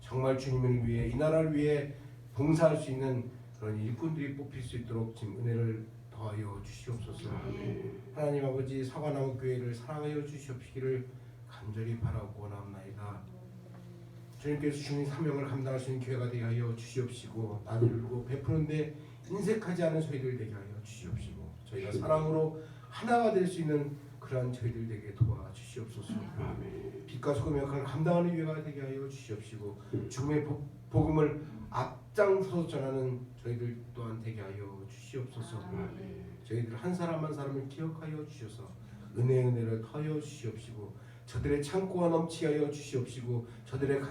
정말 주님을 위해, 이 나라를 위해 봉사할 수 있는 그런 일꾼들이 뽑힐 수 있도록 지금 은혜를 더하여 주시옵소서. 하나님 아버지, 사과나무 교회를 사랑하여 주시옵시기를 간절히 바라고 원합나이다. 주님께서 주신 사명을 감당할 수 있는 교회가 되게 하여 주시옵시고, 나누고 베푸는데 인색하지 않은 저희들 되게 하여 주시옵시고, 저희가 사랑으로 하나가 될 수 있는 그러한 저희들 되게 도와주시옵소서. 빛과 소금의 역할을 감당하는 교회가 되게 하여 주시옵시고, 죽음의 복음을 앞장서서 전하는 저희들 또한 되게 하여 주시옵소서. 저희들 한 사람 한 사람을 기억하여 주셔서 은혜를 더하여 주시옵시고, 저들의 창고가 넘치게 하여 주시옵시고, 저들의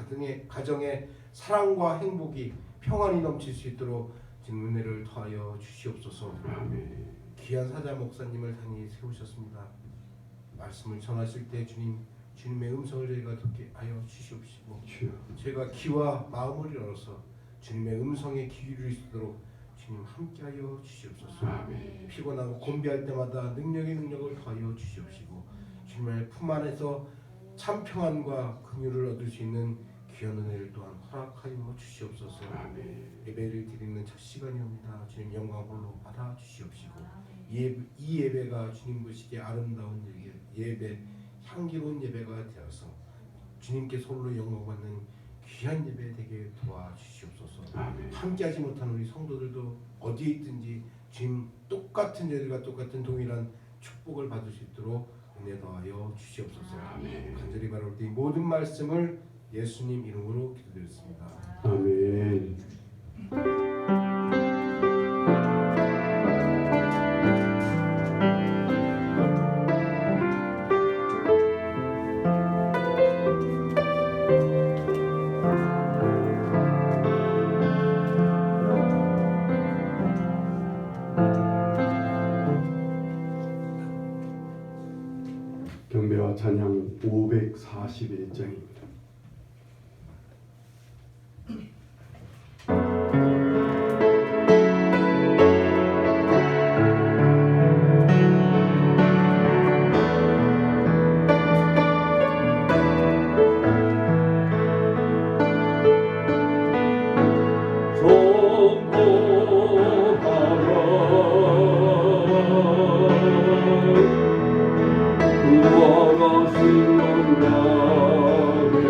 가정에 사랑과 행복이 평안이 넘칠 수 있도록 지금 은혜를 더하여 주시옵소서. 귀한 사자 목사님을 단히 세우셨습니다. 말씀을 전하실 때 주님의 음성을 저희가 듣게 하여 주시옵시고, 저희가 귀와 마음을 열어서 주님의 음성에 귀 기울일 수 있도록 주님 함께하여 주시옵소서. 피곤하고 곤비할 때마다 능력을 더하여 주시옵시고, 주님의 품 안에서 참 평안과 긍휼을 얻을 수 있는 귀한 은혜를 또한 허락하여 주시옵소서. 예배를 드리는 첫 시간이옵니다. 주님 영광 홀로 받아 주시옵시고, 이 예배가 주님 보시기에 아름다운 예배, 향기로운 예배가 되어서 주님께서 홀로 영광받는 귀한 예배 되게 도와주시옵소서. 함께하지 못한 우리 성도들도 어디에 있든지 주님 똑같은 저희들과 똑같은 동일한 축복을 받을 수 있도록 은혜 더하여 주시옵소서. 간절히 바라올 때 모든 말씀을 예수님 이름으로 기도드렸습니다. 아멘. 경배와 찬양 541장입니다. 구원하신 나의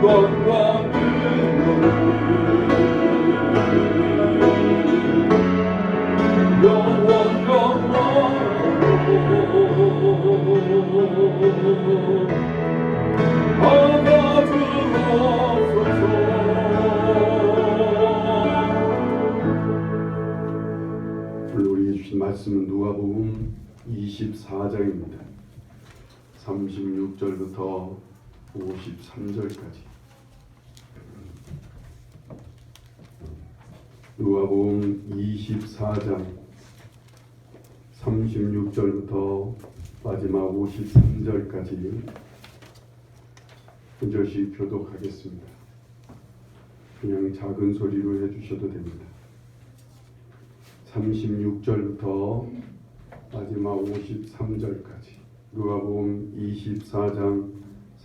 영광과 오늘 우리에게 주신 말씀은 누가복음 24장입니다. 36절부터 53절까지. 누가복음 24장 36절부터 마지막 53절까지 한 절씩 교독하겠습니다. 그냥 작은 소리로 해주셔도 됩니다. 36절부터 마지막 53절까지 누가복음 24장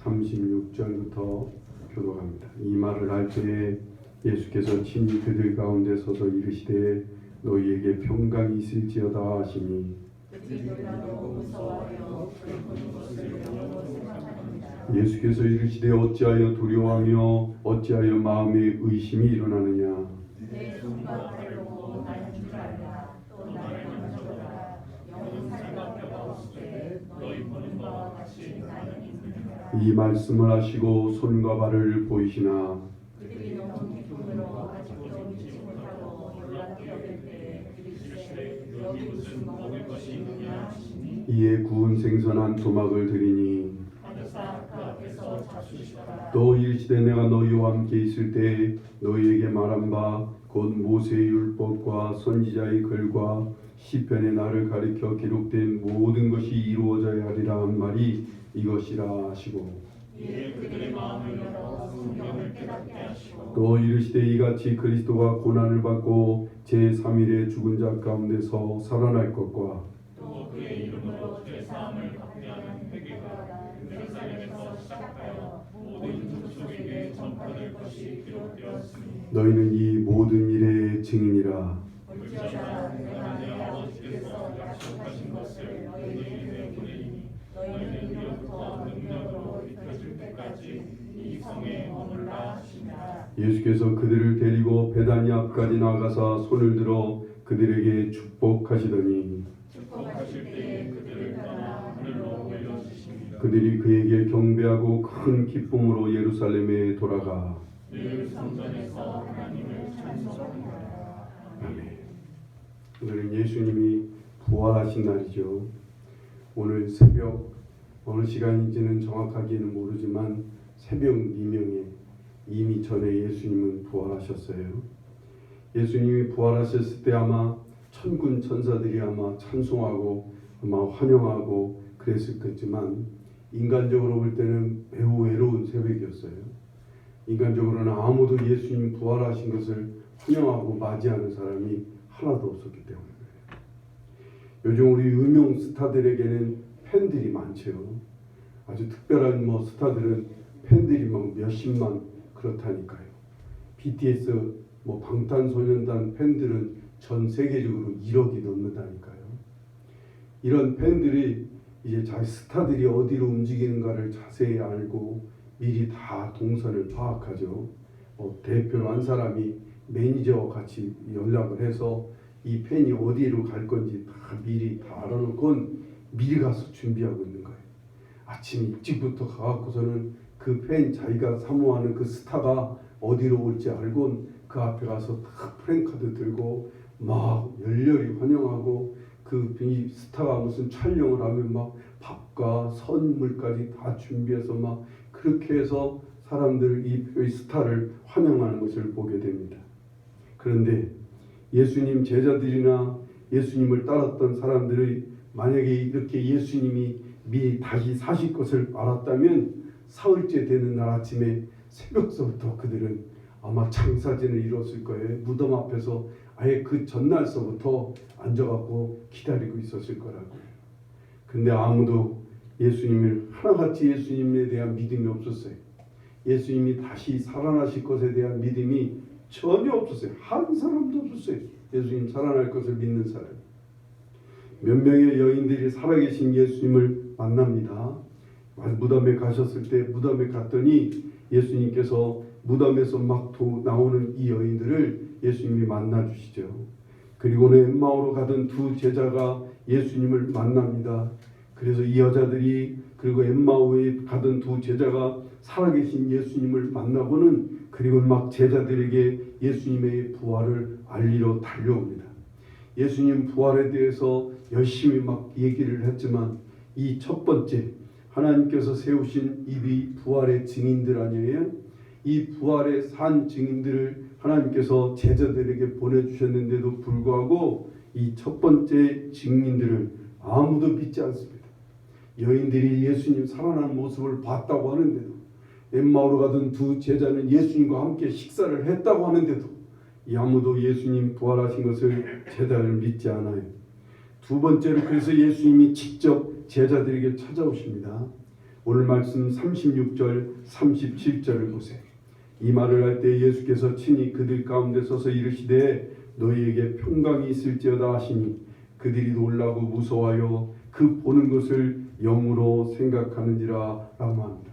36절부터 교독합니다. 이 말을 할 때에 예수께서 친히 그들 가운데 서서 이르시되 너희에게 평강이 있을지어다 하시니 예수께서 이르시되 어찌하여 두려워하며 어찌하여 마음에 의심이 일어나느냐. 내 손과 발을 보고 나는 줄 알라. 또 나를 먼저 보라. 영은 살밖에 없으되 너희 보는 바와 같이 나는 믿느니라. 이 말씀을 하시고 손과 발을 보이시나 그들이 너무 기쁨으로 아직도 믿지 못하고 놀랍게 여길 때에 이르시되 여기 무슨 먹을 것이 있느냐 하시니 이에 구운 생선 한 토막을 드리니 하늘사 그 앞에서 잡수시더라. 또 이르시되 내가 너희와 함께 있을 때 너희에게 말한 바 곧 모세의 율법과 선지자의 글과 시편에 나를 가리켜 기록된 모든 것이 이루어져야 하리라 한 말이 이것이라 하시고 이에 그들의 마음을 열어 성경을 깨닫게 하시고 또 이르시되 이같이 그리스도가 고난을 받고 제3일에 죽은 자 가운데서 살아날 것과 또 그의 이름으로 죄사함을 받게 하는 회개가 예루살렘에서 시작하여 모든 족속에게 전파될 것이 기록되었으니 너희는 이 모든 일의 증인이라. 볼지어다 내가 내 아버지께서 약속하신 것을 너희에게 보내리니 너희는 이로부터 능력으로 입혀질 때까지 이 성에 머물라 하시니라. 예수께서 그들을 데리고 베다니 앞까지 나가사 손을 들어 그들에게 축복하시더니 축복하실 때에 그들을 따라 하늘로 올려주시니 그들이 그에게 경배하고 큰 기쁨으로 예루살렘에 돌아가 늘 성전에서 하나님을 찬송하니라. 아멘. 오늘은 예수님이 부활하신 날이죠. 오늘 새벽 어느 시간인지는 정확하게는 모르지만 새벽 이명에 이미 전에 예수님은 부활하셨어요. 예수님이 부활하셨을 때 아마 천군 천사들이 아마 찬송하고 아마 환영하고 그랬었겠지만 인간적으로 볼 때는 매우 외로운 새벽이었어요. 인간적으로는 아무도 예수님 부활하신 것을 환영하고 맞이하는 사람이 하나도 없었기 때문에 요즘 우리 유명 스타들에게는 팬들이 많죠. 아주 특별한 스타들은 팬들이 막 몇십만 그렇다니까요. BTS 방탄소년단 팬들은 전 세계적으로 1억이 넘는다니까요. 이런 팬들이 이제 자기 스타들이 어디로 움직이는가를 자세히 알고 미리 다 동선을 파악하죠. 대표로 한 사람이 매니저와 같이 연락을 해서 이 팬이 어디로 갈 건지 다 미리 다 알아놓고 미리 가서 준비하고 있는 거예요. 아침 일찍부터 가갖고서는 그 팬 자기가 사모하는 그 스타가 어디로 올지 알고 그 앞에 가서 다 프랭카드 들고 막 열렬히 환영하고 그 스타가 무슨 촬영을 하면 막 밥과 선물까지 다 준비해서 막 그렇게 해서 사람들 이 스타를 환영하는 것을 보게 됩니다. 그런데 예수님 제자들이나 예수님을 따랐던 사람들이 만약에 이렇게 예수님이 미리 다시 사실 것을 알았다면 사흘째 되는 날 아침에 새벽서부터 그들은 아마 장사진을 이뤘을 거예요. 무덤 앞에서 아예 그 전날서부터 앉아갖고 기다리고 있었을 거라고요. 근데 아무도 예수님을 하나같이 예수님에 대한 믿음이 없었어요. 예수님이 다시 살아나실 것에 대한 믿음이 전혀 없었어요. 한 사람도 없었어요. 예수님 살아날 것을 믿는 사람. 몇 명의 여인들이 살아계신 예수님을 만납니다. 무덤에 가셨을 때 무덤에 갔더니 예수님께서 무덤에서 막 나오는 이 여인들을 예수님이 만나 주시죠. 그리고는 엠마오로 가던 두 제자가 예수님을 만납니다. 그래서 이 여자들이 그리고 엠마오에 가던 두 제자가 살아계신 예수님을 만나고는 그리고 막 제자들에게 예수님의 부활을 알리러 달려옵니다. 예수님 부활에 대해서 열심히 막 얘기를 했지만 이 첫 번째 하나님께서 세우신 이 부활의 증인들 아니에요? 이 부활의 산 증인들을 하나님께서 제자들에게 보내주셨는데도 불구하고 이 첫 번째 증인들을 아무도 믿지 않습니다. 여인들이 예수님 살아난 모습을 봤다고 하는데도 엠마오로 가던 두 제자는 예수님과 함께 식사를 했다고 하는데도 아무도 예수님 부활하신 것을 제자를 믿지 않아요. 두 번째로 그래서 예수님이 직접 제자들에게 찾아오십니다. 오늘 말씀 36절 37절을 보세요. 이 말을 할 때 예수께서 친히 그들 가운데 서서 이르시되 너희에게 평강이 있을지어다 하시니 그들이 놀라고 무서워하여 그 보는 것을 영으로 생각하는지라 라고 합니다.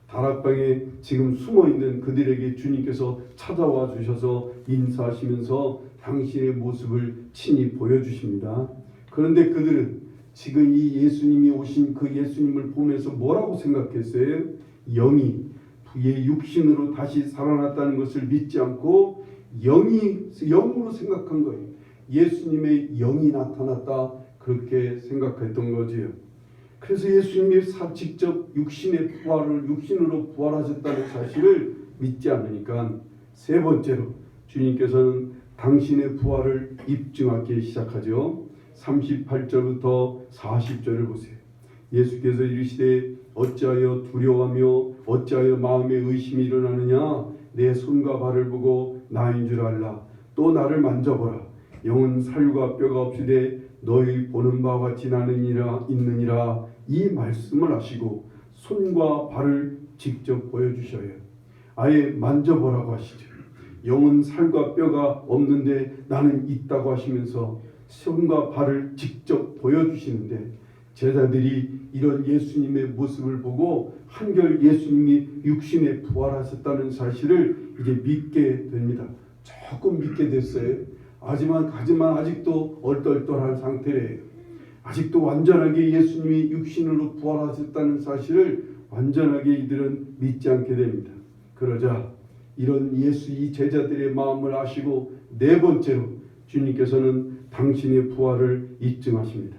다락방에 지금 숨어있는 그들에게 주님께서 찾아와 주셔서 인사하시면서 당신의 모습을 친히 보여주십니다. 그런데 그들은 지금 이 예수님이 오신 그 예수님을 보면서 뭐라고 생각했어요? 영이 그의 육신으로 다시 살아났다는 것을 믿지 않고 영으로 생각한 거예요. 예수님의 영이 나타났다 그렇게 생각했던 거지요. 그래서 예수님이 직접 육신으로 부활하셨다는 사실을 믿지 않으니까 세 번째로 주님께서는 당신의 부활을 입증하기 시작하죠. 38절부터 40절을 보세요. 예수께서 이르시되 어찌하여 두려워하며 어찌하여 마음에 의심이 일어나느냐 내 손과 발을 보고 나인 줄 알라. 또 나를 만져보라. 영은 살과 뼈가 없으되 너희 보는 바와 같이 나는 있느니라. 이 말씀을 하시고 손과 발을 직접 보여주셔요. 아예 만져보라고 하시죠. 영은 살과 뼈가 없는데 나는 있다고 하시면서 손과 발을 직접 보여주시는데 제자들이 이런 예수님의 모습을 보고 한결 예수님이 육신에 부활하셨다는 사실을 이제 믿게 됩니다. 조금 믿게 됐어요. 하지만 아직도 얼떨떨한 상태래요. 아직도 완전하게 예수님이 육신으로 부활하셨다는 사실을 완전하게 이들은 믿지 않게 됩니다. 그러자 이런 이 제자들의 마음을 아시고 네 번째로 주님께서는 당신의 부활을 입증하십니다.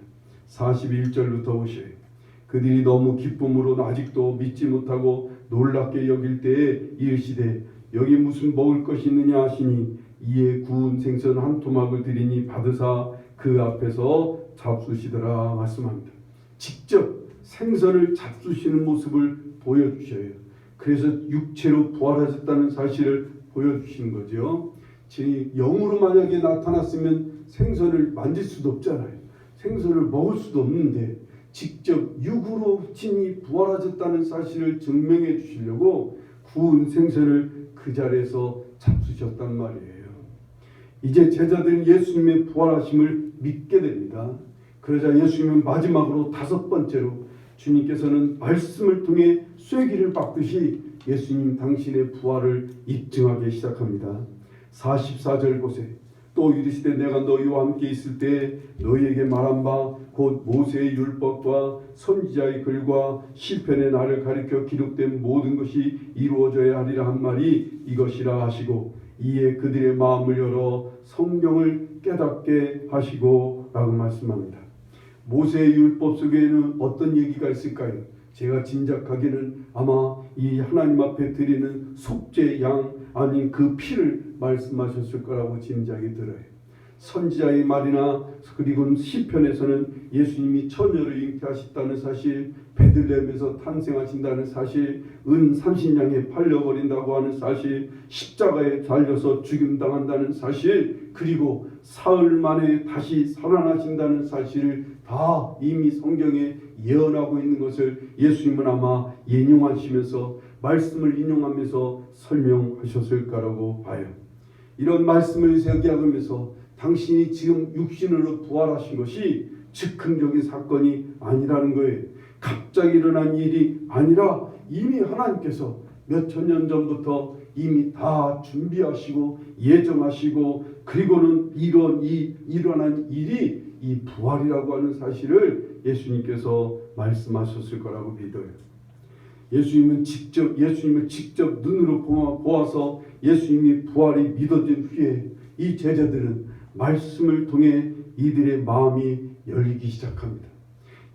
41절부터 보셔요. 그들이 너무 기쁨으로 아직도 믿지 못하고 놀랍게 여길 때에 이르시되 여기 무슨 먹을 것이 있느냐 하시니 이에 구운 생선 한 토막을 드리니 받으사 그 앞에서 잡수시더라 말씀합니다. 직접 생선을 잡수시는 모습을 보여주셔요. 그래서 육체로 부활하셨다는 사실을 보여주시는 거죠. 영으로 만약에 나타났으면 생선을 만질 수도 없잖아요. 생선을 먹을 수도 없는데 직접 육으로 친히 부활하셨다는 사실을 증명해 주시려고 구운 생선을 그 자리에서 잡수셨단 말이에요. 이제 제자들은 예수님의 부활하심을 믿게 됩니다. 그러자 예수님은 마지막으로 다섯 번째로 주님께서는 말씀을 통해 쐐기를 박듯이 예수님 당신의 부활을 입증하기 시작합니다. 44절 보세요. 또 이르시되 내가 너희와 함께 있을 때 너희에게 말한 바 곧 모세의 율법과 선지자의 글과 시편의 나를 가리켜 기록된 모든 것이 이루어져야 하리라 한 말이 이것이라 하시고 이에 그들의 마음을 열어 성경을 깨닫게 하시고 라고 말씀합니다. 모세의 율법 속에는 어떤 얘기가 있을까요? 제가 짐작하기는 아마 이 하나님 앞에 드리는 속죄 양 아닌 그 피를 말씀하셨을 거라고 짐작이 들어요. 선지자의 말이나 그리고 시편에서는 예수님이 처녀로 잉태하셨다는 사실, 베들레헴에서 탄생하신다는 사실, 은 30냥에 팔려버린다고 하는 사실, 십자가에 달려서 죽임당한다는 사실, 그리고 사흘 만에 다시 살아나신다는 사실을 다 이미 성경에 예언하고 있는 것을 예수님은 아마 인용하시면서 말씀을 인용하면서 설명하셨을 거라고 봐요. 이런 말씀을 새기하면서 당신이 지금 육신으로 부활하신 것이 즉흥적인 사건이 아니라는 거예요. 갑자기 일어난 일이 아니라 이미 하나님께서 몇천 년 전부터 이미 다 준비하시고 예정하시고 그리고는 일어난 일이 이 부활이라고 하는 사실을 예수님께서 말씀하셨을 거라고 믿어요. 예수님을 직접 눈으로 보아서 예수님이 부활이 믿어진 후에 이 제자들은 말씀을 통해 이들의 마음이 열리기 시작합니다.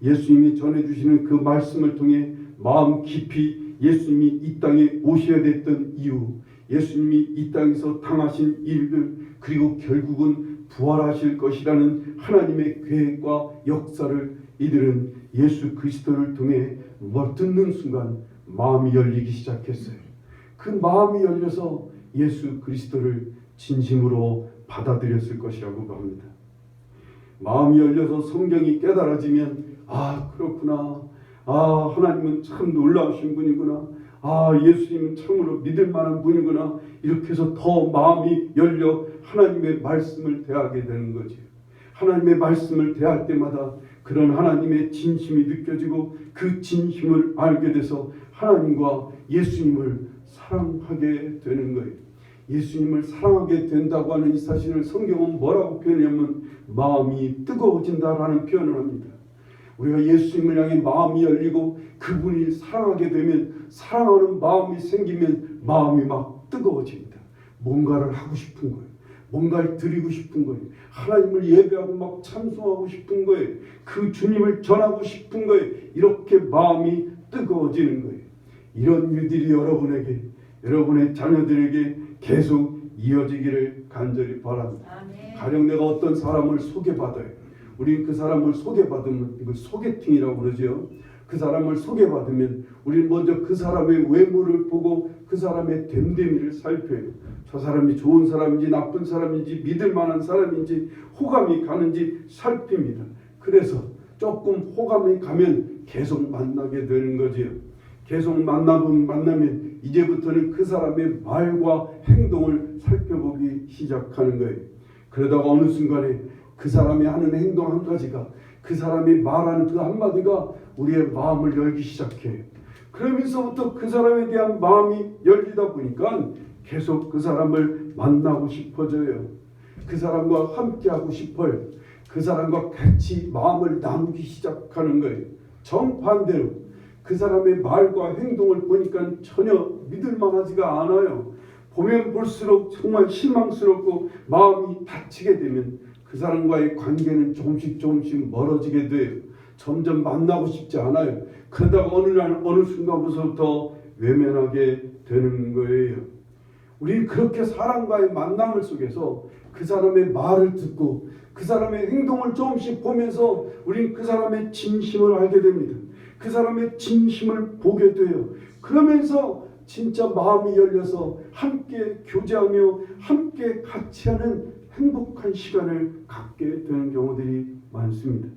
예수님이 전해주시는 그 말씀을 통해 마음 깊이 예수님이 이 땅에 오셔야 됐던 이유, 예수님이 이 땅에서 당하신 일들, 그리고 결국은 부활하실 것이라는 하나님의 계획과 역사를 이들은 예수 그리스도를 통해 듣는 순간 마음이 열리기 시작했어요. 그 마음이 열려서 예수 그리스도를 진심으로 받아들였을 것이라고 봅니다. 마음이 열려서 성경이 깨달아지면 그렇구나. 하나님은 참 놀라우신 분이구나. 예수님은 참으로 믿을 만한 분이구나. 이렇게 해서 더 마음이 열려 하나님의 말씀을 대하게 되는 거지. 하나님의 말씀을 대할 때마다 그런 하나님의 진심이 느껴지고 그 진심을 알게 돼서 하나님과 예수님을 사랑하게 되는 거예요. 예수님을 사랑하게 된다고 하는 이 사실을 성경은 뭐라고 표현하냐면 마음이 뜨거워진다라는 표현을 합니다. 우리가 예수님을 향해 마음이 열리고 그분이 사랑하게 되면, 사랑하는 마음이 생기면 마음이 막 뜨거워집니다. 뭔가를 하고 싶은 거예요. 뭔가를 드리고 싶은 거예요. 하나님을 예배하고 막 찬송하고 싶은 거예요. 그 주님을 전하고 싶은 거예요. 이렇게 마음이 뜨거워지는 거예요. 이런 일들이 여러분에게, 여러분의 자녀들에게 계속 이어지기를 간절히 바랍니다. 가령 내가 어떤 사람을 소개받아요. 우리는 그 사람을 소개받으면, 이걸 소개팅이라고 그러죠. 그 사람을 소개받으면 우리는 먼저 그 사람의 외모를 보고 그 사람의 됨됨이를 살펴요. 저 사람이 좋은 사람인지 나쁜 사람인지 믿을 만한 사람인지 호감이 가는지 살핍니다. 그래서 조금 호감이 가면 계속 만나게 되는 거지요. 계속 만나면 이제부터는 그 사람의 말과 행동을 살펴보기 시작하는 거예요. 그러다가 어느 순간에 그 사람이 하는 행동 한 가지가, 그 사람이 말하는 그 한마디가 우리의 마음을 열기 시작해요. 그러면서부터 그 사람에 대한 마음이 열리다 보니까 계속 그 사람을 만나고 싶어져요. 그 사람과 함께하고 싶어요. 그 사람과 같이 마음을 나누기 시작하는 거예요. 정반대로 그 사람의 말과 행동을 보니까 전혀 믿을 만하지가 않아요. 보면 볼수록 정말 실망스럽고 마음이 다치게 되면 그 사람과의 관계는 조금씩 멀어지게 돼요. 점점 만나고 싶지 않아요. 그러다가 어느 순간부터 외면하게 되는 거예요. 우리는 그렇게 사람과의 만남을 속에서 그 사람의 말을 듣고 그 사람의 행동을 조금씩 보면서 우리는 그 사람의 진심을 알게 됩니다. 그 사람의 진심을 보게 돼요. 그러면서 진짜 마음이 열려서 함께 교제하며 함께 같이 하는 행복한 시간을 갖게 되는 경우들이 많습니다.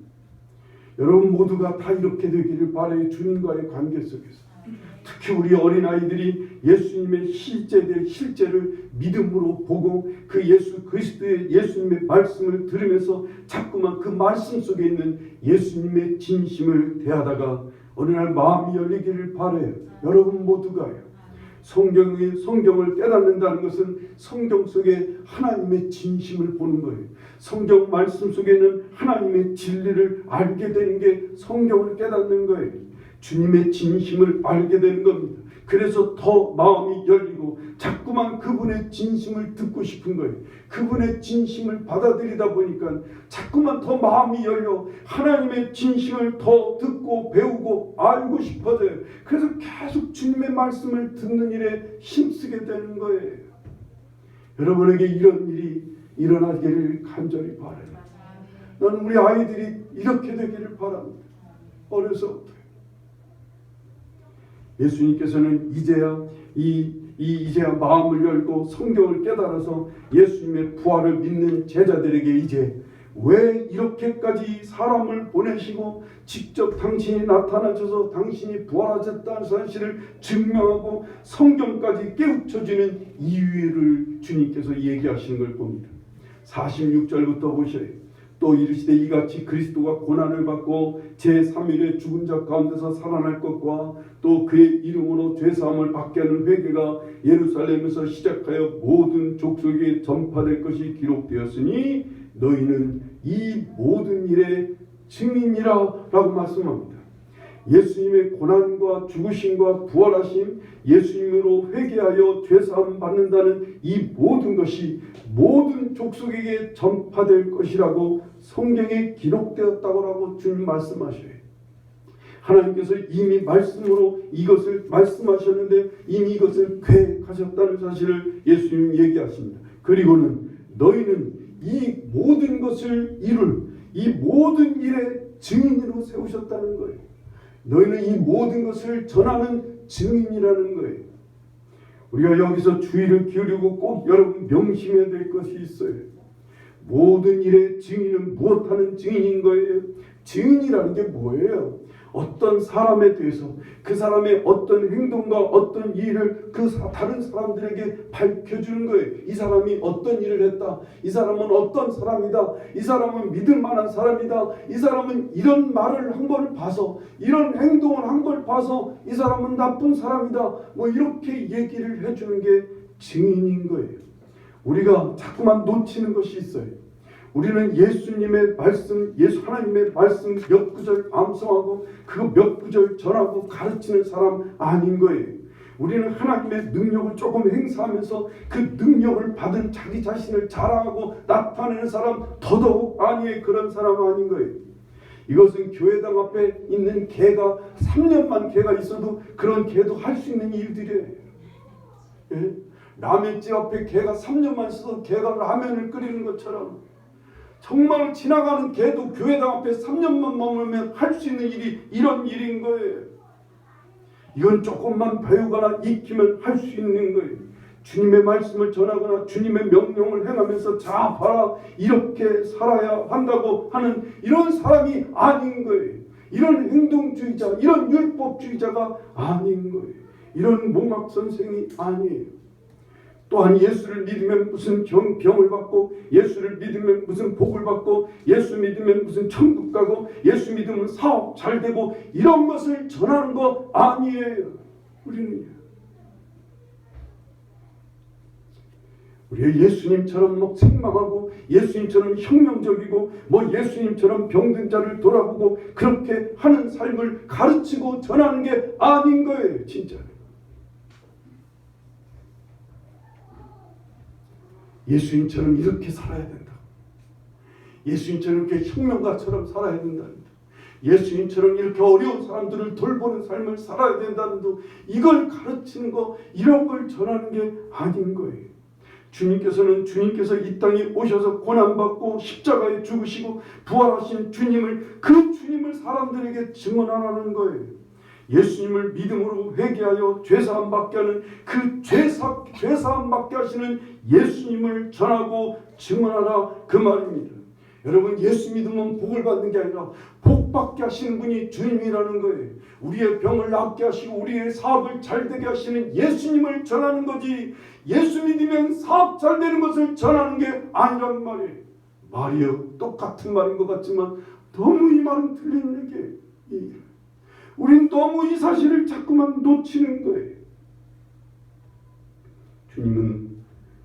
여러분 모두가 다 이렇게 되기를 바라요. 주님과의 관계 속에서. 특히 우리 어린아이들이 예수님의 실제를 믿음으로 보고 그 예수 그리스도의 예수님의 말씀을 들으면서 자꾸만 그 말씀 속에 있는 예수님의 진심을 대하다가 어느 날 마음이 열리기를 바라요. 여러분 모두가요. 성경을 깨닫는다는 것은 성경 속에 하나님의 진심을 보는 거예요. 성경 말씀 속에는 하나님의 진리를 알게 되는 게 성경을 깨닫는 거예요. 주님의 진심을 알게 되는 겁니다. 그래서 더 마음이 열리고 자꾸만 그분의 진심을 듣고 싶은 거예요. 그분의 진심을 받아들이다 보니까 자꾸만 더 마음이 열려 하나님의 진심을 더 듣고 배우고 알고 싶어져요. 그래서 계속 주님의 말씀을 듣는 일에 힘쓰게 되는 거예요. 여러분에게 이런 일이 일어나기를 간절히 바라요. 나는 우리 아이들이 이렇게 되기를 바랍니다. 어려서부터. 예수님께서는 이제야 마음을 열고 성경을 깨달아서 예수님의 부활을 믿는 제자들에게 이제 왜 이렇게까지 사람을 보내시고 직접 당신이 나타나셔서 당신이 부활하셨다는 사실을 증명하고 성경까지 깨우쳐주는 이유를 주님께서 얘기하시는 걸 봅니다. 46절부터 보셔요. 또 이르시되 이같이 그리스도가 고난을 받고 제3일에 죽은 자 가운데서 살아날 것과 또 그의 이름으로 죄사함을 받게 하는 회개가 예루살렘에서 시작하여 모든 족속에 전파될 것이 기록되었으니 너희는 이 모든 일의 증인이라 라고 말씀합니다. 예수님의 고난과 죽으심과 부활하심, 예수님으로 회개하여 죄사함 받는다는 이 모든 것이 모든 족속에게 전파될 것이라고 성경에 기록되었다고 주님 말씀하셔요. 하나님께서 이미 말씀으로 이것을 말씀하셨는데 이미 이것을 계획하셨다는 사실을 예수님 얘기하십니다. 그리고는 너희는 이 모든 것을 이룰 이 모든 일의 증인으로 세우셨다는 거예요. 너희는 이 모든 것을 전하는 증인이라는 거예요. 우리가 여기서 주의를 기울이고 꼭 여러분 명심해야 될 것이 있어요. 모든 일의 증인은 무엇하는 증인인 거예요? 증인이라는 게 뭐예요? 어떤 사람에 대해서 그 사람의 어떤 행동과 어떤 일을 다른 사람들에게 밝혀주는 거예요. 이 사람이 어떤 일을 했다. 이 사람은 어떤 사람이다. 이 사람은 믿을 만한 사람이다. 이 사람은 이런 말을 한 걸 봐서 이런 행동을 한 걸 봐서 이 사람은 나쁜 사람이다. 뭐 이렇게 얘기를 해주는 게 증인인 거예요. 우리가 자꾸만 놓치는 것이 있어요. 우리는 예수님의 말씀, 하나님의 말씀 몇 구절 암송하고 그 몇 구절 전하고 가르치는 사람 아닌 거예요. 우리는 하나님의 능력을 조금 행사하면서 그 능력을 받은 자기 자신을 자랑하고 나타내는 사람 더더욱 아니에요. 그런 사람 아닌 거예요. 이것은 교회당 앞에 있는 개가 3년만 개가 있어도 그런 개도 할 수 있는 일들이에요. 예? 라면집 앞에 개가 3년만 있어도 개가 라면을 끓이는 것처럼 정말 지나가는 개도 교회당 앞에 3년만 머물면 할 수 있는 일이 이런 일인 거예요. 이건 조금만 배우거나 익히면 할 수 있는 거예요. 주님의 말씀을 전하거나 주님의 명령을 행하면서 자 봐라 이렇게 살아야 한다고 하는 이런 사람이 아닌 거예요. 이런 행동주의자, 이런 율법주의자가 아닌 거예요. 이런 몽학 선생이 아니에요. 또한 예수를 믿으면 무슨 병을 받고 예수를 믿으면 무슨 복을 받고 예수 믿으면 무슨 천국 가고 예수 믿으면 사업 잘 되고 이런 것을 전하는 거 아니에요. 우리가 예수님처럼 생망하고 예수님처럼 혁명적이고 예수님처럼 병든 자를 돌아보고 그렇게 하는 삶을 가르치고 전하는 게 아닌 거예요. 진짜. 예수님처럼 이렇게 살아야 된다. 예수님처럼 이렇게 혁명가처럼 살아야 된다. 예수님처럼 이렇게 어려운 사람들을 돌보는 삶을 살아야 된다는 도 이걸 가르치는 거 이런 걸 전하는 게 아닌 거예요. 주님께서 이 땅에 오셔서 고난받고 십자가에 죽으시고 부활하신 그 주님을 사람들에게 증언하라는 거예요. 예수님을 믿음으로 회개하여 죄사함 받게 하는 그 죄사함 받게 하시는 예수님을 전하고 증언하라 그 말입니다. 여러분 예수 믿으면 복을 받는 게 아니라 복 받게 하시는 분이 주님이라는 거예요. 우리의 병을 낫게 하시고 우리의 사업을 잘 되게 하시는 예수님을 전하는 거지 예수 믿으면 사업 잘 되는 것을 전하는 게 아니란 말이에요. 말이요 똑같은 말인 것 같지만 너무 이 말은 틀린 얘기예요. 우린 너무 이 사실을 자꾸만 놓치는 거예요. 주님은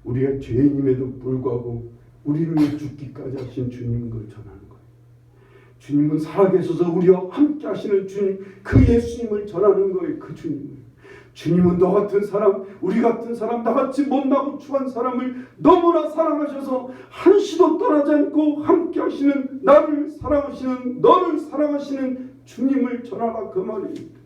우리가 죄인임에도 불구하고 우리를 위해 죽기까지 하신 주님인 걸 전하는 거예요. 주님은 살아계셔서 우리와 함께 하시는 주님, 그 예수님을 전하는 거예요. 그 주님을. 주님은 너 같은 사람, 우리 같은 사람, 나같이 못나고 추한 사람을 너무나 사랑하셔서 한시도 떠나지 않고 함께 하시는 나를 사랑하시는 너를 사랑하시는 주님을 전하라 그 말입니다.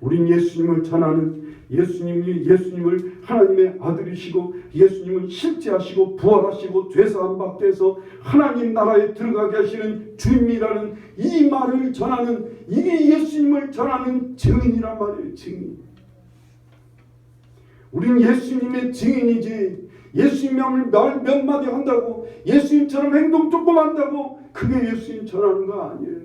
우린 예수님을 전하는 예수님을 하나님의 아들이시고 예수님은 실제하시고 부활하시고 죄사함 받게 해서 하나님 나라에 들어가게 하시는 주님이라는 이 말을 전하는 이게 예수님을 전하는 증인이란 말이에요. 증인. 우린 예수님의 증인이지 예수님을 말 몇 마디 한다고 예수님처럼 행동 조금 한다고 그게 예수님 전하는 거 아니에요.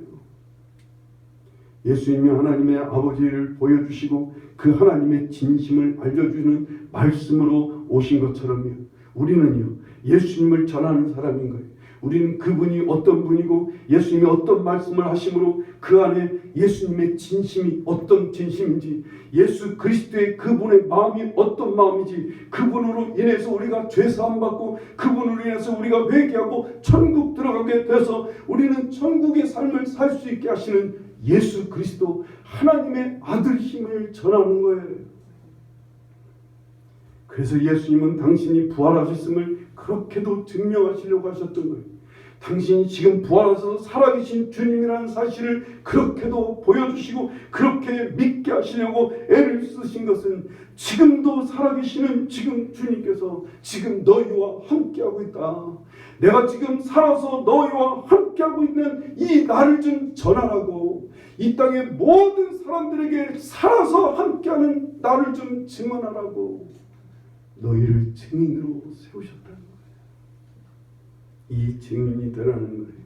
예수님이 하나님의 아버지를 보여주시고 그 하나님의 진심을 알려주는 말씀으로 오신 것처럼요. 우리는요 예수님을 전하는 사람인 거예요. 우리는 그분이 어떤 분이고 예수님이 어떤 말씀을 하심으로 그 안에 예수님의 진심이 어떤 진심인지, 예수 그리스도의 그분의 마음이 어떤 마음인지, 그분으로 인해서 우리가 죄사함 받고 그분으로 인해서 우리가 회개하고 천국 들어가게 돼서 우리는 천국의 삶을 살 수 있게 하시는 예수 그리스도 하나님의 아들 힘을 전하는 거예요. 그래서 예수님은 당신이 부활하셨음을 그렇게도 증명하시려고 하셨던 거예요. 당신이 지금 부활하셔서 살아계신 주님이라는 사실을 그렇게도 보여주시고 그렇게 믿게 하시려고 애를 쓰신 것은 지금도 살아계시는 지금 주님께서 지금 너희와 함께하고 있다. 내가 지금 살아서 너희와 함께하고 있는 이 나를 좀 전하라고, 이 땅의 모든 사람들에게 살아서 함께하는 나를 좀 증언하라고 너희를 증인으로 세우셨다는 거예요. 이 증인이 되라는 거예요.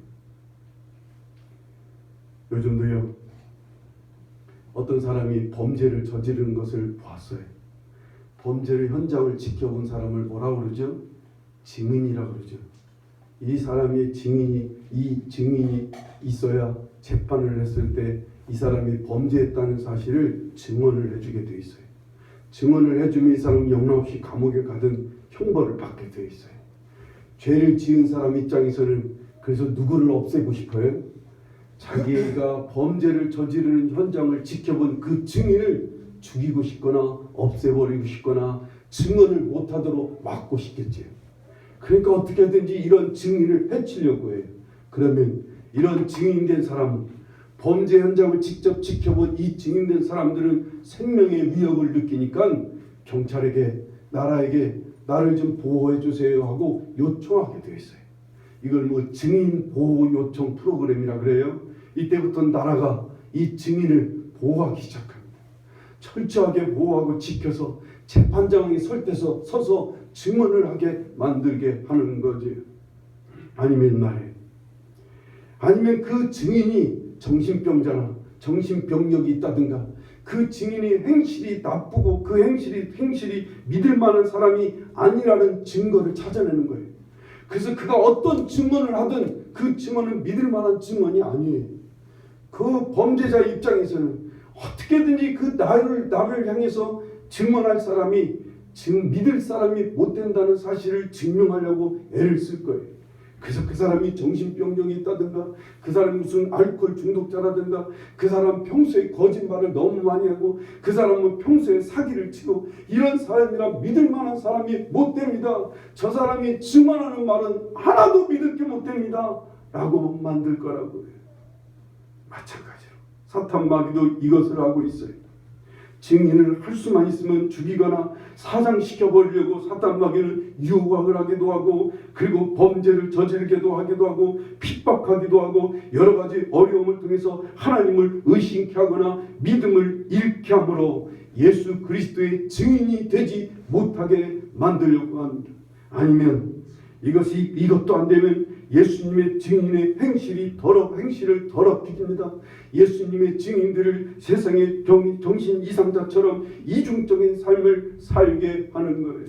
요즘도요, 어떤 사람이 범죄를 저지르는 것을 보았어요. 범죄를 현장을 지켜본 사람을 뭐라고 그러죠? 증인이라고 그러죠. 이 사람이 이 증인이 있어야 재판을 했을 때 이 사람이 범죄했다는 사실을 증언을 해주게 돼 있어요. 증언을 해주면 이 사람은 영락없이 감옥에 가든 형벌을 받게 돼 있어요. 죄를 지은 사람 입장에서는 그래서 누구를 없애고 싶어요? 자기가 범죄를 저지르는 현장을 지켜본 그 증인을 죽이고 싶거나 없애버리고 싶거나 증언을 못하도록 막고 싶겠지요. 그러니까 어떻게든지 이런 증인을 해치려고 해요. 그러면 이런 증인된 사람은, 범죄 현장을 직접 지켜본 이 증인된 사람들은 생명의 위협을 느끼니까 경찰에게, 나라에게 나를 좀 보호해 주세요 하고 요청하게 되어 있어요. 이걸 뭐 증인 보호 요청 프로그램이라 그래요. 이때부터 나라가 이 증인을 보호하기 시작합니다. 철저하게 보호하고 지켜서 재판장이 서서 증언을 하게 만들게 하는 거지. 아니면 그 증인이 정신병자나 정신병력이 있다든가, 그 증인이 행실이 나쁘고 그 행실이 믿을 만한 사람이 아니라는 증거를 찾아내는 거예요. 그래서 그가 어떤 증언을 하든 그 증언은 믿을 만한 증언이 아니에요. 그 범죄자 입장에서는 어떻게든지 그 나를 향해서 증언할 사람이, 믿을 사람이 못 된다는 사실을 증명하려고 애를 쓸 거예요. 그래서 그 사람이 정신병력이 있다든가, 그 사람이 무슨 알코올 중독자라든가, 그 사람 평소에 거짓말을 너무 많이 하고, 그 사람은 평소에 사기를 치고, 이런 사람이라 믿을 만한 사람이 못 됩니다. 저 사람이 증언하는 말은 하나도 믿을 게 못 됩니다 라고 만들 거라고요. 마찬가지로 사탄 마귀도 이것을 하고 있어요. 증인을 할 수만 있으면 죽이거나 사장시켜버리려고 사탄 마귀는 유혹을 하기도 하고, 그리고 범죄를 저지르기도 하기도 하고, 핍박하기도 하고, 여러 가지 어려움을 통해서 하나님을 의심케 하거나 믿음을 잃게 함으로 예수 그리스도의 증인이 되지 못하게 만들려고 합니다. 아니면 이것도 안 되면 예수님의 증인의 행실을 더럽힙니다. 예수님의 증인들을 세상의 정신 이상자처럼 이중적인 삶을 살게 하는 거예요.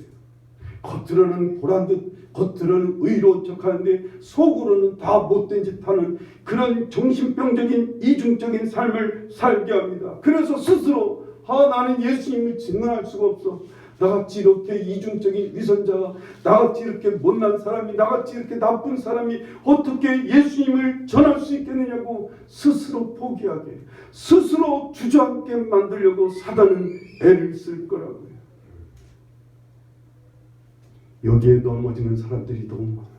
겉으로는 보란 듯, 겉으로는 의로운 척하는데 속으로는 다 못된 짓 하는 그런 정신병적인 이중적인 삶을 살게 합니다. 그래서 스스로 나는 예수님을 증언할 수가 없어. 나같이 이렇게 이중적인 위선자가, 나같이 이렇게 못난 사람이, 나같이 이렇게 나쁜 사람이 어떻게 예수님을 전할 수 있겠느냐고 스스로 포기하게, 스스로 주저앉게 만들려고 사단은 애를 쓸 거라고요. 여기에 넘어지는 사람들이 너무 많아요.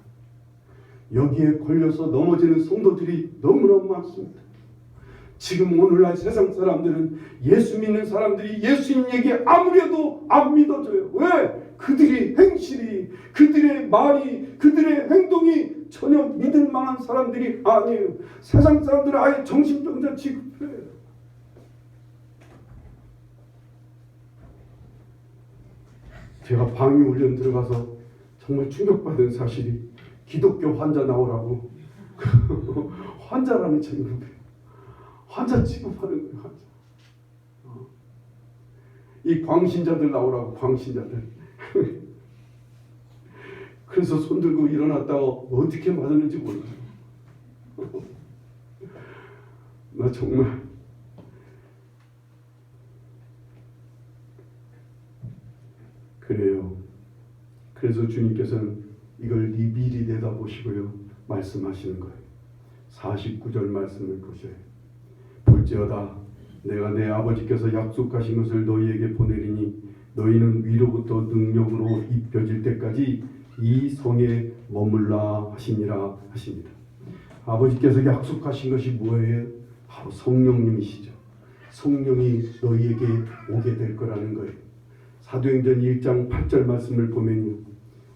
여기에 걸려서 넘어지는 성도들이 너무나 많습니다. 지금 오늘날 세상 사람들은 예수 믿는 사람들이 예수님 얘기 아무래도 안 믿어줘요. 왜? 그들의 행실이, 그들의 말이, 그들의 행동이 전혀 믿을 만한 사람들이 아니에요. 세상 사람들은 아예 정신병자 취급해요. 제가 방위훈련 들어가서 정말 충격받은 사실이, 기독교 환자 나오라고 환자라는 친구들, 환자 취급하는 거예요. 환자. 이 광신자들 나오라고, 광신자들. 그래서 손 들고 일어났다가 어떻게 맞았는지 모르죠. 나 정말 그래요. 그래서 주님께서는 이걸 미리 내다보시고요 말씀하시는 거예요. 49절 말씀을 보셔요. 볼지어다 내가 내 아버지께서 약속하신 것을 너희에게 보내리니 너희는 위로부터 능력으로 입혀질 때까지 이 성에 머물라 하시니라 하십니다. 아버지께서 약속하신 것이 뭐예요? 바로 성령님이시죠. 성령이 너희에게 오게 될 거라는 거예요. 사도행전 1장 8절 말씀을 보면요,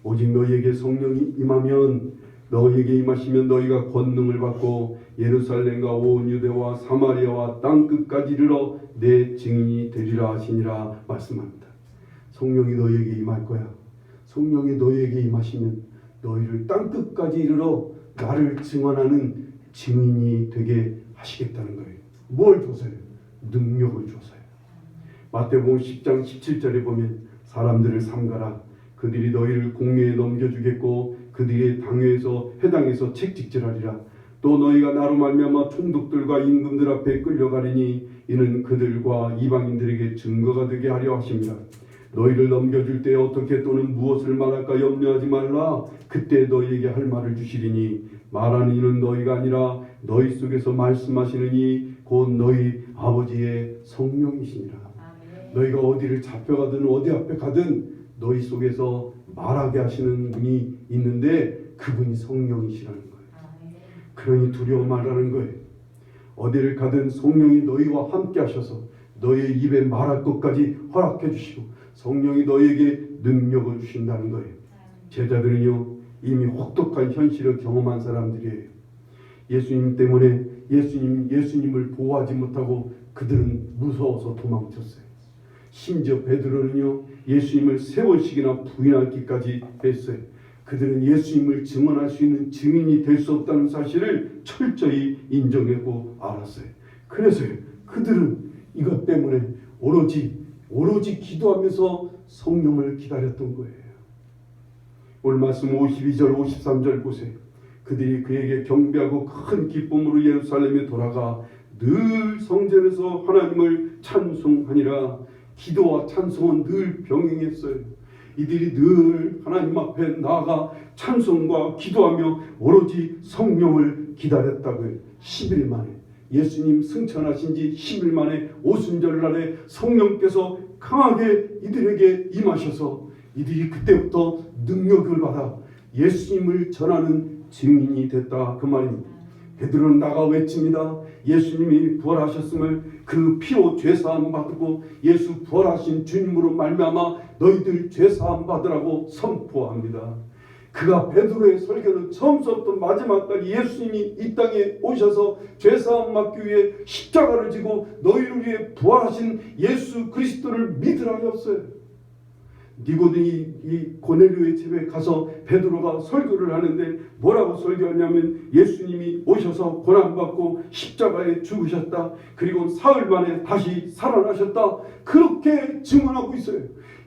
오직 너희에게 성령이 임하면 너희에게 임하시면 너희가 권능을 받고 예루살렘과 온 유대와 사마리아와 땅 끝까지 이르러 내 증인이 되리라 하시니라 말씀합니다. 성령이 너희에게 임할 거야. 성령이 너희에게 임하시면 너희를 땅 끝까지 이르러 나를 증언하는 증인이 되게 하시겠다는 거예요. 뭘 줘서요? 능력을 줘서요. 마태복음 10장 17절에 보면 사람들을 삼가라. 그들이 너희를 공회에 넘겨주겠고 그들의 당회에서 해당에서 책찍질하리라. 또 너희가 나로 말미암아 총독들과 임금들 앞에 끌려가리니 이는 그들과 이방인들에게 증거가 되게 하려 하십니다. 너희를 넘겨줄 때 어떻게 또는 무엇을 말할까 염려하지 말라. 그때 너희에게 할 말을 주시리니 말하는 이는 너희가 아니라 너희 속에서 말씀하시느니 곧 너희 아버지의 성령이시니라. 너희가 어디를 잡혀가든 어디 앞에 가든 너희 속에서 말하게 하시는 분이 있는데 그분이 성령이시라는 거예요. 그러니 두려워 말라는 거예요. 어디를 가든 성령이 너희와 함께 하셔서 너희의 입에 말할 것까지 허락해 주시고 성령이 너희에게 능력을 주신다는 거예요. 제자들은요 이미 혹독한 현실을 경험한 사람들이에요. 예수님 때문에 예수님을 보호하지 못하고 그들은 무서워서 도망쳤어요. 심지어 베드로는요 예수님을 3번씩이나 부인하기까지 했어요. 그들은 예수님을 증언할 수 있는 증인이 될 수 없다는 사실을 철저히 인정하고 알았어요. 그래서요 그들은 이것 때문에 오로지 기도하면서 성령을 기다렸던 거예요. 오늘 말씀 52절 53절 보세요. 그들이 그에게 경배하고 큰 기쁨으로 예루살렘에 돌아가 늘 성전에서 하나님을 찬송하니라. 기도와 찬송은 늘 병행했어요. 이들이 늘 하나님 앞에 나아가 찬송과 기도하며 오로지 성령을 기다렸다고요. 10일 만에 예수님 승천하신 지 10일 만에 오순절날에 성령께서 강하게 이들에게 임하셔서 이들이 그때부터 능력을 받아 예수님을 전하는 증인이 됐다 그 말입니다. 베드로는 나가 외칩니다. 예수님이 부활하셨음을 그 피로 죄사함 받고 예수 부활하신 주님으로 말미암아 너희들 죄사함 받으라고 선포합니다. 그가 베드로의 설교는 처음부터 마지막까지 예수님이 이 땅에 오셔서 죄사함 받기 위해 십자가를 지고 너희를 위해 부활하신 예수 그리스도를 믿으라였어요. 니고데이 이 고넬료의 집에 가서 베드로가 설교를 하는데 뭐라고 설교하냐면 예수님이 오셔서 고난받고 십자가에 죽으셨다. 그리고 사흘 만에 다시 살아나셨다. 그렇게 증언하고 있어요.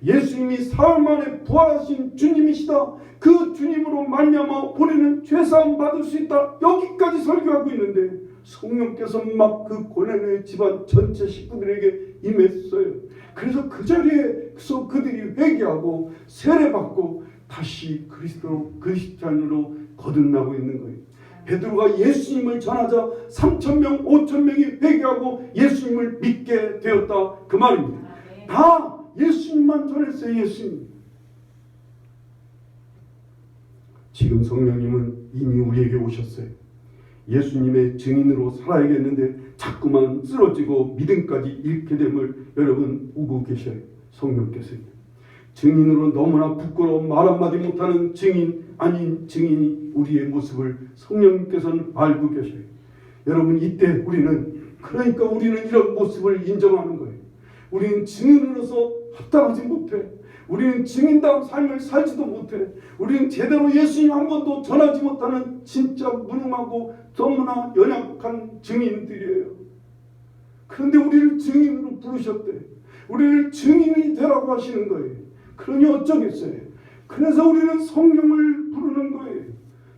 예수님이 사흘 만에 부활하신 주님이시다. 그 주님으로 말미암아 우리는 죄사함 받을 수 있다. 여기까지 설교하고 있는데 성령께서 막 그 고넬료의 집안 전체 식구들에게 임했어요. 그래서 그 자리에서 그들이 회개하고 세례받고 다시 그리스찬으로 거듭나고 있는 거예요. 베드로가 예수님을 전하자 3,000명 5,000명이 회개하고 예수님을 믿게 되었다 그 말입니다. 다 예수님만 전했어요. 예수님. 지금 성령님은 이미 우리에게 오셨어요. 예수님의 증인으로 살아야겠는데 자꾸만 쓰러지고 믿음까지 잃게 됨을 여러분 보고 계셔요. 성령께서 증인으로 너무나 부끄러워 말 한마디 못하는 증인 아닌 증인이 우리의 모습을 성령님께서는 알고 계셔요. 여러분 이때 우리는 이런 모습을 인정하는 거예요. 우리는 증인으로서 합당하지 못해. 우리는 증인다운 삶을 살지도 못해. 우리는 제대로 예수님 한 번도 전하지 못하는 진짜 무능하고 너무나 연약한 증인들이에요. 그런데 우리를 증인으로 부르셨대. 우리를 증인이 되라고 하시는 거예요. 그러니 어쩌겠어요. 그래서 우리는 성령을 부르는 거예요.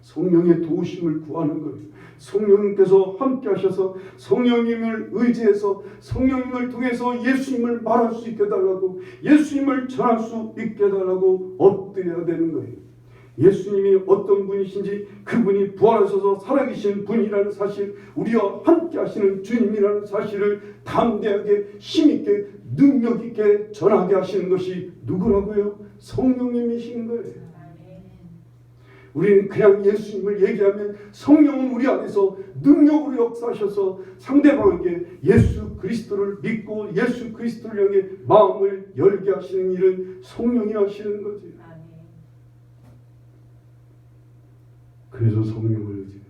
성령의 도우심을 구하는 거예요. 성령님께서 함께 하셔서 성령님을 의지해서 성령님을 통해서 예수님을 말할 수 있게 해달라고, 예수님을 전할 수 있게 해달라고 엎드려야 되는 거예요. 예수님이 어떤 분이신지, 그분이 부활하셔서 살아계신 분이라는 사실, 우리와 함께 하시는 주님이라는 사실을 담대하게 힘있게 능력있게 전하게 하시는 것이 누구라고요? 성령님이신 거예요. 우리는 그냥 예수님을 얘기하면 성령은 우리 안에서 능력으로 역사하셔서 상대방에게 예수 그리스도를 믿고 예수 그리스도를 향해 마음을 열게 하시는 일은 성령이 하시는 거지. 그래서 성령을 의지해요.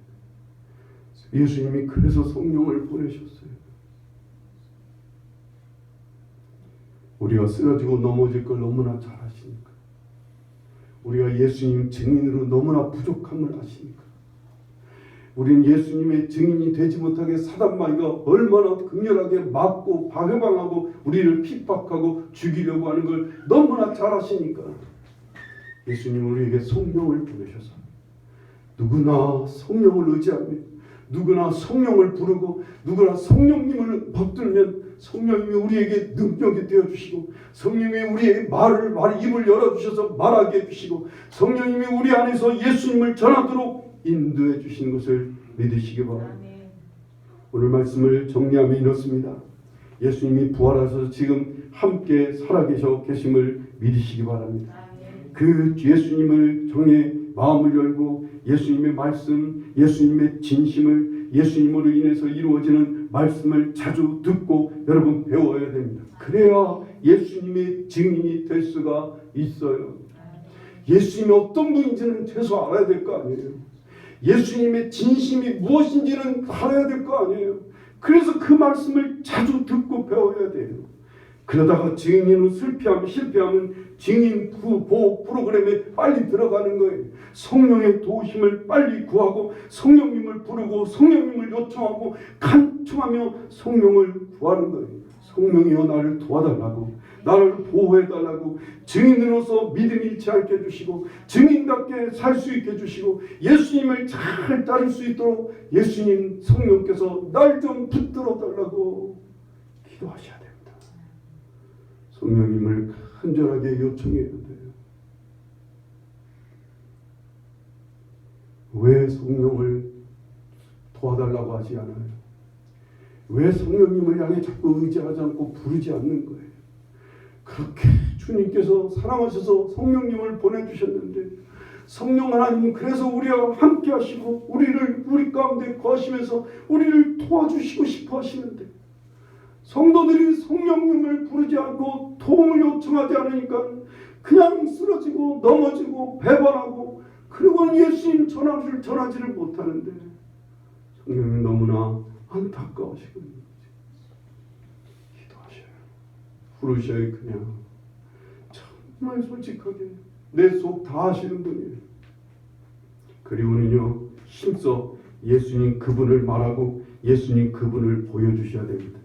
예수님이 그래서 성령을 보내셨어요. 우리가 쓰러지고 넘어질 걸 너무나 잘 아시니까. 우리가 예수님 증인으로 너무나 부족함을 아시니까. 우리는 예수님의 증인이 되지 못하게 사단마귀가 얼마나 극렬하게 막고 방해방하고 우리를 핍박하고 죽이려고 하는 걸 너무나 잘 아시니까 예수님은 우리에게 성령을 보내셔서 누구나 성령을 의지하며 누구나 성령을 부르고 누구나 성령님을 붙들면 성령님이 우리에게 능력이 되어주시고 성령님이 우리의 입을 열어주셔서 말하게 해주시고 성령님이 우리 안에서 예수님을 전하도록 인도해 주시는 것을 믿으시기 바랍니다. 오늘 말씀을 정리하면 이렇습니다. 예수님이 부활하셔서 지금 함께 살아계셔 계심을 믿으시기 바랍니다. 그 예수님을 정해 마음을 열고 예수님의 말씀, 예수님의 진심을 예수님으로 인해서 이루어지는 말씀을 자주 듣고 여러분 배워야 됩니다. 그래야 예수님의 증인이 될 수가 있어요. 예수님이 어떤 분인지는 최소 알아야 될 거 아니에요. 예수님의 진심이 무엇인지는 알아야 될 거 아니에요. 그래서 그 말씀을 자주 듣고 배워야 돼요. 그러다가 증인으로 실패하면 증인 보호 프로그램에 빨리 들어가는 거예요. 성령의 도우심을 빨리 구하고 성령님을 부르고 성령님을 요청하고 간청하며 성령을 구하는 거예요. 성령이여 나를 도와달라고, 나를 보호해달라고, 증인으로서 믿음이 잃지 않게 해주시고 증인답게 살 수 있게 해주시고 예수님을 잘 따를 수 있도록 예수님 성령께서 날 좀 붙들어달라고 기도하셔야 됩니다. 성령님을 간절하게 요청해야 돼요. 왜 성령을 도와달라고 하지 않아요? 왜 성령님을 향해 자꾸 의지하지 않고 부르지 않는 거예요? 그렇게 주님께서 사랑하셔서 성령님을 보내주셨는데 성령 하나님은 그래서 우리와 함께 하시고 우리 가운데 거하시면서 우리를 도와주시고 싶어 하시는데 성도들이 성령님을 부르지 않고 도움을 요청하지 않으니까 그냥 쓰러지고 넘어지고 배반하고 그리고는 예수님 전하지를 못하는데 성령님 너무나 안타까우시거든요. 기도하셔요. 부르셔요. 그냥 정말 솔직하게 내 속 다 아시는 분이에요. 그리고는요 힘써 예수님 그분을 말하고 예수님 그분을 보여주셔야 됩니다.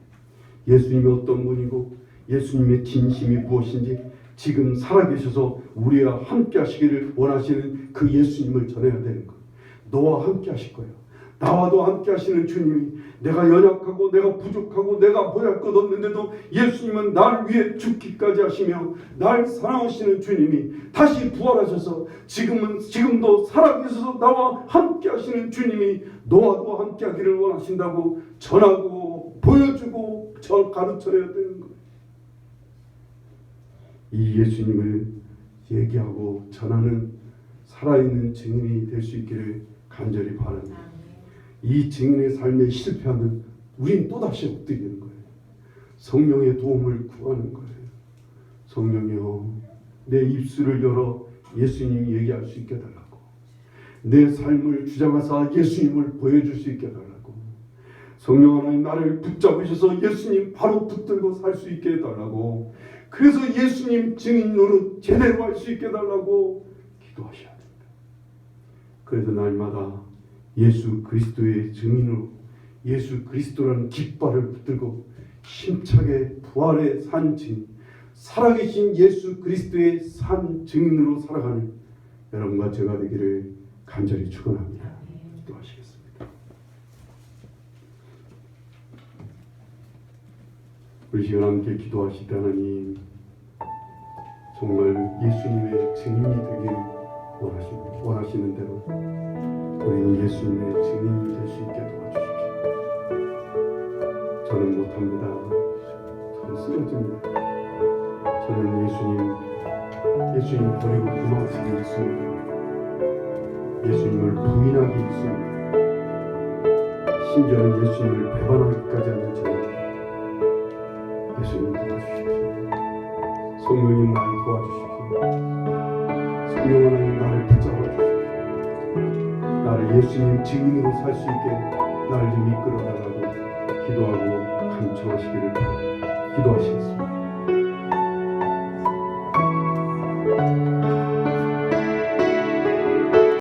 예수님이 어떤 분이고 예수님의 진심이 무엇인지 지금 살아계셔서 우리와 함께 하시기를 원하시는 그 예수님을 전해야 되는 거예요. 너와 함께 하실 거예요. 나와도 함께 하시는 주님이 내가 연약하고 내가 부족하고 내가 보잘 것 없는데도 예수님은 나를 위해 죽기까지 하시며 날 사랑하시는 주님이 다시 부활하셔서 지금도 살아계셔서 나와 함께 하시는 주님이 너와도 함께 하기를 원하신다고 전하고 보여주고 가르쳐야 되는 거예요. 이 예수님을 얘기하고 전하는 살아있는 증인이 될 수 있기를 간절히 바랍니다. 이 증인의 삶에 실패하면 우린 또다시 엎드리는 거예요. 성령의 도움을 구하는 거예요. 성령이여 내 입술을 열어 예수님 얘기할 수 있게 해달라고, 내 삶을 주장하사 예수님을 보여줄 수 있게 해달라고, 성령 하나님 나를 붙잡으셔서 예수님 바로 붙들고 살 수 있게 해달라고, 그래서 예수님 증인으로 제대로 할 수 있게 해달라고 기도하셔야 됩니다. 그래서 날마다 예수 그리스도의 증인으로 예수 그리스도라는 깃발을 붙들고 힘차게 부활의 산 증인, 살아계신 예수 그리스도의 산 증인으로 살아가는 여러분과 제가 되기를 간절히 축원합니다. 기도하시겠습니다. 우리 시간 함께 기도하실 때 하나님, 정말 예수님의 증인이 되길 원하시는 대로 우리도 예수님의 증인이 될 수 있게 도와주십시오. 저는 못합니다. 저는 쓰러집니다. 저는 예수님 버리고 도망치기 있습니다. 예수님을 부인하기 있습니다. 심지어는 예수님을 배반하기까지 하는 저는 예수님 도와주십시오. 성령님 나를 도와주십시오. 성령 하나님 나를 붙잡아 주십시오. 나를 예수님 증인으로 살 수 있게 나를 좀 이끌어 달라고 기도하고 간청하시기를 바랍니다. 기도하시겠습니다.